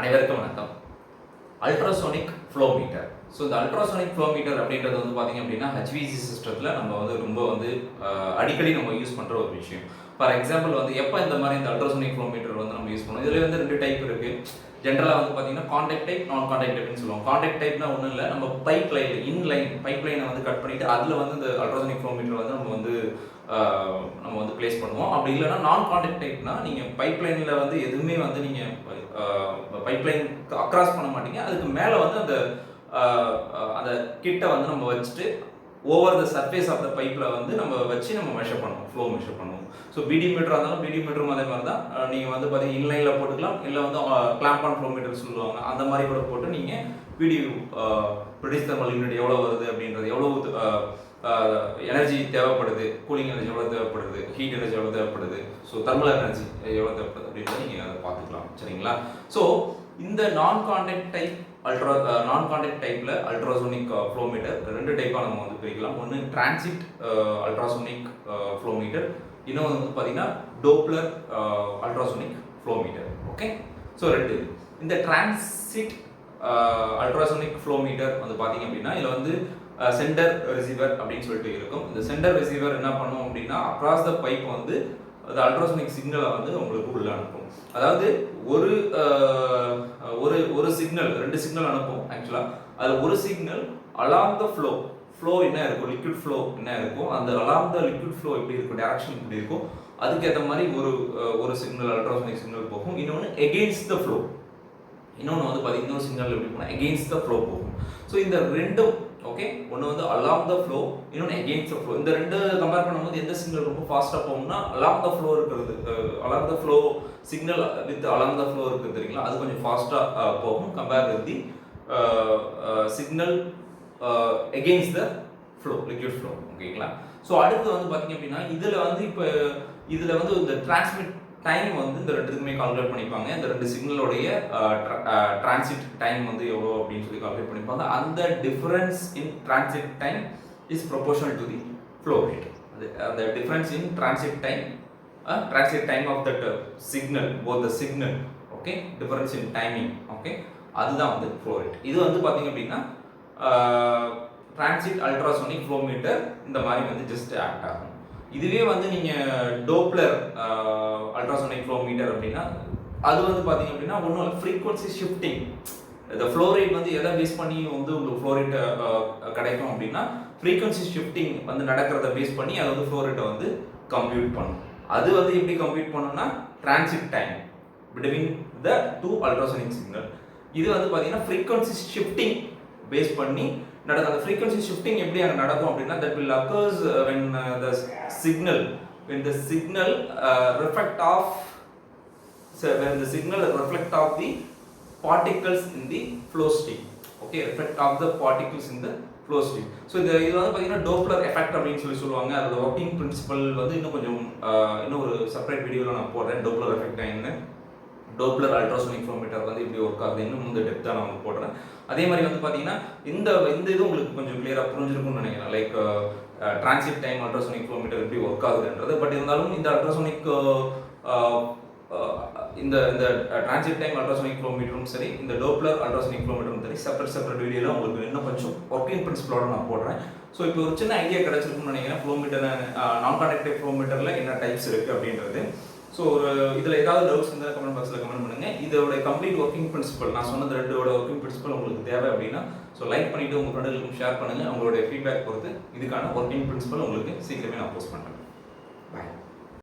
அனைவருக்கும் வணக்கம். Ultrasonic flow metre. So இந்த அல்ட்ராசோனிக் ஃப்ளோ மீட்டர் அப்படின்றது வந்து பார்த்தீங்க அப்படின்னா HVAC சிஸ்டத்தில் நம்ம வந்து ரொம்ப அடிக்கடி நம்ம யூஸ் பண்ணுற ஒரு விஷயம். ஃபார் எக்ஸாம்பிள் எப்போ இந்த மாதிரி இந்த அல்ட்ராசோனிக் ஃப்ளோ மீட்டர் நம்ம யூஸ் பண்ணுவோம். இதில் ரெண்டு டைப் இருக்குது. ஜென்ரலாக பார்த்தீங்கன்னா கான்டாக்ட் டைப், நான் கான்டாக்ட் டைப்னு சொல்லுவோம். கான்டாக்ட் டைப்னா ஒன்றும் இல்லை, நம்ம பைப் லைன் பைப் லைனை கட் பண்ணிவிட்டு அதில் இந்த அல்ட்ராசோனிக் ஃப்ளோ மீட்டர் நம்ம பிளேஸ் பண்ணுவோம். அப்படி இல்லைனா நான் கான்டாக்ட் டைப்னா நீங்கள் பைப் லைனில் எதுவுமே நீங்கள் பைப் லைன் அக்ராஸ் பண்ண மாட்டீங்க. அதுக்கு மேலே அந்த கிட்ட நம்ம வச்சுட்டு over the surface of the பைப்பில் நம்ம வச்சு நம்ம மெஷர் பண்ணுவோம், ஃப்ளோ மெஷர் பண்ணுவோம். ஸோ பிடி மீட்டராக இருந்தாலும் பிடி மீட்டரும் அதே மாதிரி தான். நீங்கள் பார்த்தீங்கன்னா இன்லைனில் போட்டுக்கலாம், இல்லை கிளாம்ப் ஆன் ஃப்ளோ மீட்டர் சொல்லுவாங்க, அந்த மாதிரி கூட போட்டு நீங்கள் பிடி ப்ரொடியூஸ் தெர்மல் யூனிட் எவ்வளோ வருது அப்படின்றது, எவ்வளோ எனர்ஜி தேவைப்படுது, கூலிங் எனர்ஜி எவ்வளோ தேவைப்படுது, ஹீட் எனர்ஜி எவ்வளோ தேவைப்படுது, ஸோ தெர்மல் எனர்ஜி எவ்வளோ தேவைப்படுது அப்படின்றத நீங்கள் அதை பார்த்துக்கலாம். சரிங்களா? ஸோ இந்த நான் கான்டாக்ட் டைப்பில் அல்ட்ராசோனிக் ஃப்ளோ மீட்டர் ரெண்டு டைப்பாக நம்ம பிரிக்கலாம். ஒன்று டிரான்சிட் அல்ட்ராசோனிக் ஃப்ளோ மீட்டர், இன்னொன்று பார்த்தீங்கன்னா Doppler ultrasonic flow metre. Okay, so ரெண்டு. இந்த டிரான்சிட் அல்ட்ராசோனிக் ஃப்ளோ மீட்டர் பார்த்தீங்க அப்படின்னா இதில் சென்டர் ரிசீவர் அப்படின்னு சொல்லிட்டு இருக்கும். இந்த சென்டர் ரிசீவர் என்ன பண்ணும் அப்படின்னா அக்ராஸ் த பைப் அந்த அல்ட்ராசோனிக் சிக்னலை உங்களுக்கு உள்ள அனுப்பும். அதாவது ஒரு சிக்னல், ரெண்டு சிக்னல் அனுப்பும் ஆக்சுவலாக. அதில் ஒரு சிக்னல் அலாங் த ஃப்ளோ என்ன இருக்கும், லிக்விட் ஃப்ளோ என்ன இருக்கும், அந்த அலாங் த லிக்விட் ஃப்ளோ எப்படி இருக்கும், டைரக்ஷன் எப்படி இருக்கும், அதுக்கேற்ற மாதிரி ஒரு சிக்னல் அல்ட்ராசோனிக் சிக்னல் போகும். இன்னொன்று எகெயின்ஸ்ட் த ஃப்ளோ, இன்னொன்று பார்த்தீங்கன்னா இன்னொரு சிக்னல் எப்படி போனால் எகெயின்ஸ்ட் த ஃப்ளோ போகும். ஸோ இந்த ரெண்டும் ஓகே, ஒன்று அலாங் த ஃப்ளோ, இன்னொன்று எகெயின்ஸ்ட் த ஃப்ளோ. இந்த ரெண்டு கம்பேர் பண்ணும்போது எந்த சிக்னல் ரொம்ப ஃபாஸ்ட்டாக போகும்னா அலாங் த ஃப்ளோ இருக்கிறது. Along the flow signal with along the flow இருக்குது தெரியுங்களா, அது கொஞ்சம் ஃபாஸ்ட்டாக போகும் compare with the signal against the flow, liquid flow. ஓகேங்களா? ஸோ அடுத்து பார்த்தீங்க அப்படின்னா இதில் இப்போ இதில் இந்த டிரான்ஸ்மிட் டைம் இந்த ரெண்டுக்குமே கால்குலேட் பண்ணிப்பாங்க. இந்த ரெண்டு சிக்னலோடைய டிரான்சிட் டைம் எவ்வளோ அப்படின்னு சொல்லி கால்குலேட் பண்ணிப்பாங்க. அந்த difference in transit time is proportional to the flow rate. அந்த difference in transit time of that signal, both the signal, okay, difference in timing, okay, அதுதான் ஃப்ளோ ரேட். இது பார்த்தீங்க அப்படின்னா டிரான்சிட் அல்ட்ராசோனிக் ஃப்ளோ மீட்டர் இந்த மாதிரி just act ஆகும். இதுவே நீங்கள் டோப்ளர் அல்ட்ராசோனிக் ஃப்ளோ மீட்டர் அப்படின்னா அது பார்த்தீங்க அப்படின்னா ஒன்றும் ஃப்ரீக்வன்சி ஷிஃப்டிங். இந்த ஃப்ளோ ரேட் எதை பேஸ் பண்ணி உங்களுக்கு ஃப்ளோ ரேட் கிடைக்கும் அப்படின்னா ஃப்ரீக்வன்சி ஷிஃப்டிங் நடக்கிறத பேஸ் பண்ணி அது ஃப்ளோ ரேட்டை கம்ப்யூட் பண்ணும். அது எப்படி கம்ப்யூட் பண்ணும்னா transit time between the two ultrasonic signal. இது பார்த்தீங்கன்னா ஃப்ரீக்வன்சி ஷிஃப்டிங் பேஸ் பண்ணி நடக்கும். அந்த frequency shifting எப்படி அங்க நடக்கும் அப்படின்னா that will occurs when the signal reflect off the particles in the flow stream. Okay, reflect off the particles in the flow stream. So இது பாத்தீங்கன்னா Doppler effect அப்படினு சொல்லுவாங்க. அதோட working principle இன்னும் ஒரு செப்பரேட் வீடியோல நான் போடுறேன். Doppler effect என்ன, டோப்ளர் அல்ட்ராசோனிக் ஃப்ளோ மீட்டர் எப்படி ஒர்க் ஆகுது இன்னும் டெப்த்தாக நான் போடுறேன். அதே மாதிரி பார்த்தீங்கன்னா இந்த இது உங்களுக்கு கொஞ்சம் கிளியராக புரிஞ்சிருக்கும்னு நினைக்கிறேன். Like transit time ultrasonic flow metre எப்படி ஒர்க் ஆகுதுன்றது. பட் இருந்தாலும் இந்த அல்ட்ராசோனிக் இந்த டிரான்சிட் டைம் அல்ட்ராசோனிக் ஃப்ளோ மீட்டரும் சரி, இந்த டோப்ளர் அல்ட்ராசோனிக் ஃப்ளோ மீட்டரும் சரி செப்பரேட் வீடியோவில் உங்களுக்கு இன்னும் கொஞ்சம் ஒர்க்கிங் பிரின்சிபலோட நான் போடுறேன். ஸோ இப்போ ஒரு சின்ன ஐடியா கிடைச்சிருக்குன்னு நினைக்கிறேன். ஃப்ளோ மீட்டர், நான் கான்டாக்டிவ் ஃப்ளோ மீட்டரில் என்ன டைப்ஸ் இருக்குது அப்படின்றது. ஸோ இதில் ஏதாவது டவுட்ஸ் இருந்தால் கமெண்ட் பாக்ஸில் கமெண்ட் பண்ணுங்கள். இதோட கம்ப்ளீட் ஒர்க்கிங் பிரின்சிபல், நான் சொன்னது ரெண்டோட ஒர்க்கிங் பிரின்சிபல் உங்களுக்கு தேவை அப்படின்னா லைக் பண்ணிவிட்டு உங்கள் ஃப்ரெண்டுகளுக்கும் ஷேர் பண்ணுங்கள். உங்களுடைய ஃபீட்பேக் பொறுத்து இதுக்கான ஒர்க்கிங் பிரின்சிபல் உங்களுக்கு சீக்கிரமே நான் போஸ்ட் பண்ணுறேன். பாய்.